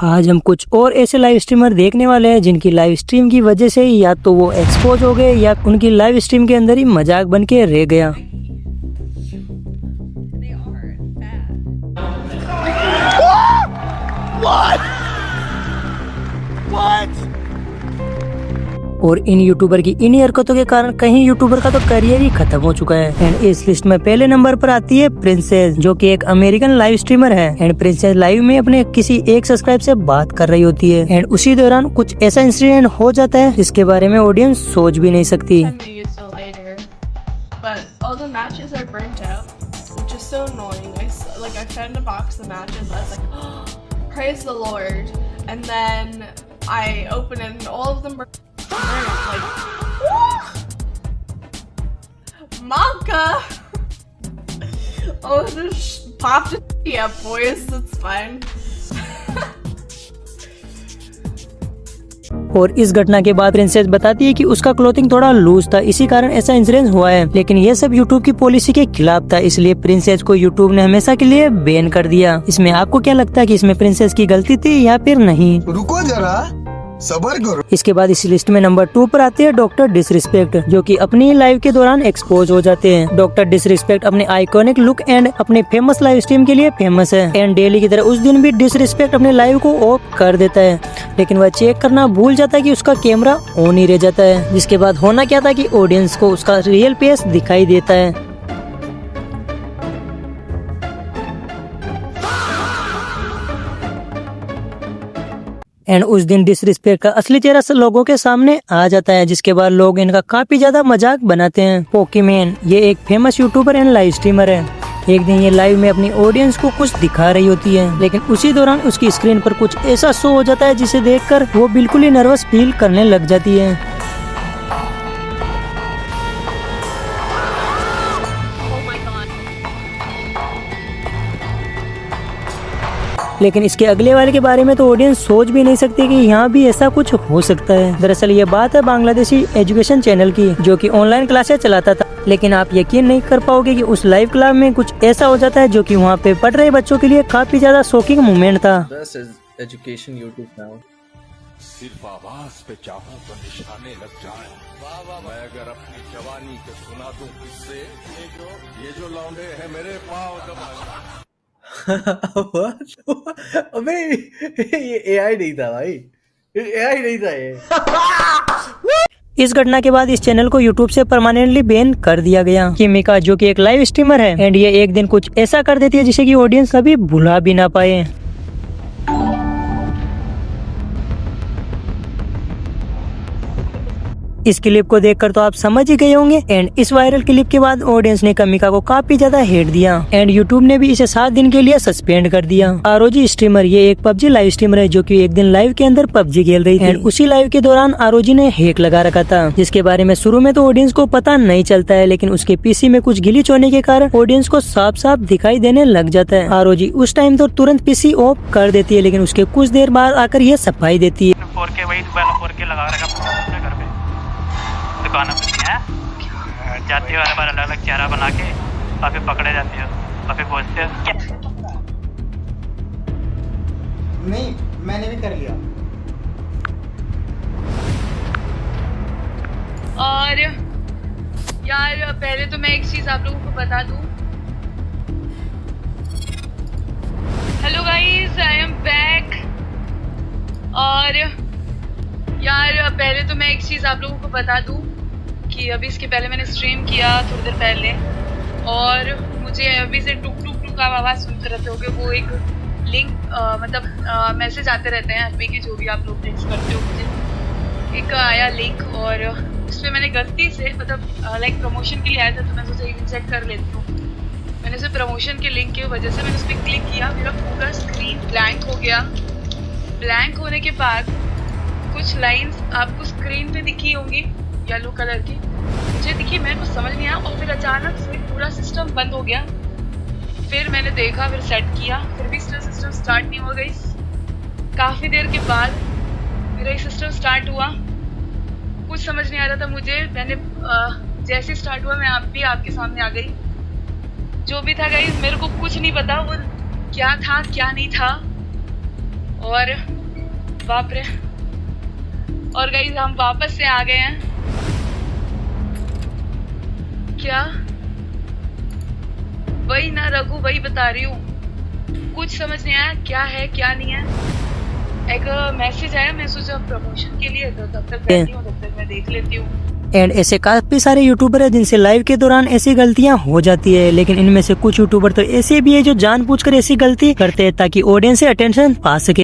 आज हम कुछ और ऐसे लाइव स्ट्रीमर देखने वाले हैं जिनकी लाइव स्ट्रीम की वजह से या तो वो एक्सपोज हो गए या उनकी लाइव स्ट्रीम के अंदर ही मजाक बन के रह गया। और इन यूट्यूबर की इन्हीं हरकतों के कारण कहीं यूट्यूबर का तो करियर ही खत्म हो चुका है। एंड इस लिस्ट में पहले नंबर पर आती है प्रिंसेस, जो कि एक अमेरिकन लाइव स्ट्रीमर है। एंड प्रिंसेस लाइव में अपने किसी एक सब्सक्राइब से बात कर रही होती है एंड उसी दौरान कुछ ऐसा इंसिडेंट हो जाता है जिसके बारे में ऑडियंस सोच भी नहीं सकती। I open it and all of them were like, Monka! Oh, just popped it. Yeah, boys, that's fine. और इस घटना के बाद प्रिंसेस बताती है कि उसका क्लोथिंग थोड़ा लूज था, इसी कारण ऐसा इंसिडेंट हुआ है। लेकिन ये सब यूट्यूब की पॉलिसी के खिलाफ था, इसलिए प्रिंसेस को यूट्यूब ने हमेशा के लिए बैन कर दिया। इसमें आपको क्या लगता है कि इसमें प्रिंसेस की गलती थी या फिर नहीं? रुको जरा, सबर करो। इसके बाद इस लिस्ट में नंबर 2 पर आते हैं डॉक्टर डिसरिस्पेक्ट, जो कि अपनी लाइव के दौरान एक्सपोज हो जाते हैं। डॉक्टर डिसरिस्पेक्ट अपने आइकॉनिक लुक एंड अपने फेमस लाइव स्ट्रीम के लिए फेमस है। एंड डेली की तरह उस दिन भी डिसरिस्पेक्ट अपने लाइव को ऑफ कर देता है, लेकिन वह चेक करना भूल जाता है कि उसका कैमरा ऑन ही रह जाता है। जिसके बाद होना क्या था कि ऑडियंस को उसका रियल फेस दिखाई देता है। एंड उस दिन डिसरिस्पेक्ट का असली चेहरा लोगों के सामने आ जाता है, जिसके बाद लोग इनका काफी ज्यादा मजाक बनाते हैं। पोकेमैन ये एक famous YouTuber and live streamer है। एक दिन ये लाइव में अपनी ऑडियंस को कुछ दिखा रही होती है, लेकिन उसी दौरान उसकी स्क्रीन पर कुछ ऐसा शो हो जाता है जिसे देखकर वो बिल्कुल ही नर्वस फील करने लग जाती है। लेकिन इसके अगले वाले के बारे में तो ऑडियंस सोच भी नहीं सकती कि यहाँ भी ऐसा कुछ हो सकता है। दरअसल ये बात है बांग्लादेशी एजुकेशन चैनल की, जो कि ऑनलाइन क्लासेस चलाता था। लेकिन आप यकीन नहीं कर पाओगे कि उस लाइव क्लास में कुछ ऐसा हो जाता है जो कि वहाँ पे पढ़ रहे बच्चों के लिए काफी ज्यादा शॉकिंग मोमेंट था। एजुकेशन यूट्यूब नाउ सिर्फ आवाज पे चाहूं तो निशाने लग जाए। मैं अगर अपनी जवानी के सुना दूं किससे, ये जो लौंडे हैं मेरे पाँव दबा। अबे ये एआई नहीं था भाई, एआई नहीं था ये। इस घटना के बाद इस चैनल को यूट्यूब से परमानेंटली बैन कर दिया गया। किमिका जो कि एक लाइव स्ट्रीमर है एंड ये एक दिन कुछ ऐसा कर देती है जिसे कि ऑडियंस कभी भुला भी ना पाए। इस क्लिप को देखकर तो आप समझ ही गए होंगे। एंड इस वायरल क्लिप के बाद ऑडियंस ने कमिका को काफी ज्यादा हेट दिया एंड यूट्यूब ने भी इसे 7 दिन के लिए सस्पेंड कर दिया। आरोजी स्ट्रीमर ये एक पबजी लाइव स्ट्रीमर है, जो कि एक दिन लाइव के अंदर पबजी खेल रही थी एंड उसी लाइव के दौरान आरोजी ने हैक लगा रखा था, जिसके बारे में शुरू में तो ऑडियंस को पता नहीं चलता है, लेकिन उसके पीसी में कुछ ग्लिच होने के कारण ऑडियंस को साफ साफ दिखाई देने लग जाता है। आरोजी उस टाइम तो तुरंत पीसी ऑफ कर देती है, लेकिन उसके कुछ देर बाद आकर ये सफाई देती है। 4K वही 4K लगा रखा अपने घर पे दुकान है, जाती हो हर बार अलग अलग चेहरा बना के और फिर पकड़े जाती हो और फिर बोलते हो क्या? नहीं, मैंने भी कर लिया। और यार पहले तो मैं एक चीज आप लोगों को बता दूं। Hello guys, I am back. और यार पहले तो मैं एक चीज आप लोगों को बता दूं कि अभी इसके पहले मैंने स्ट्रीम किया थोड़ी देर पहले, और मुझे अभी से टुक टुक टुक का आवाज़ सुनते रहते होगे। वो एक लिंक मतलब मैसेज आते रहते हैं एफबी के, जो भी आप लोग टेक्स्ट करते हो मुझे। एक आया लिंक और उसमें मैंने गलती से मतलब लाइक प्रमोशन के लिए आया था, तो मैं सोचा इवन चेक कर लेती हूँ। मैंने उसे प्रमोशन के लिंक की वजह से मैंने उस पर क्लिक किया, मेरा पूरा स्क्रीन ब्लैंक हो गया। ब्लैंक होने के बाद कुछ लाइंस आपको स्क्रीन पे दिखी होंगी येलो कलर की, मुझे दिखी, मेरे को समझ नहीं आया। और फिर अचानक से पूरा सिस्टम बंद हो गया। फिर मैंने देखा, फिर सेट किया, फिर भी सिस्टम स्टार्ट नहीं हो गई। काफ़ी देर के बाद मेरा सिस्टम स्टार्ट हुआ, कुछ समझ नहीं आ रहा था मुझे। मैंने जैसे स्टार्ट हुआ मैं आप भी आपके सामने आ गई। जो भी था गाइस मेरे को कुछ नहीं पता वो क्या था क्या नहीं था। और बाप रे, और गाइस हम वापस से आ गए हैं। क्या वही ना रघु, वही बता रही हूँ, कुछ समझ नहीं आया क्या है क्या नहीं है। एक मैसेज आया, मैं सोचा प्रमोशन के लिए, तो तब तक बैठी हूँ, तब तक मैं देख लेती हूँ। एंड ऐसे काफी सारे यूट्यूबर है जिनसे लाइव के दौरान ऐसी गलतियां हो जाती है, लेकिन इनमें से कुछ यूट्यूबर तो ऐसे भी है जो जानबूझकर ऐसी गलती करते हैं ताकि ऑडियंस से अटेंशन पा सके।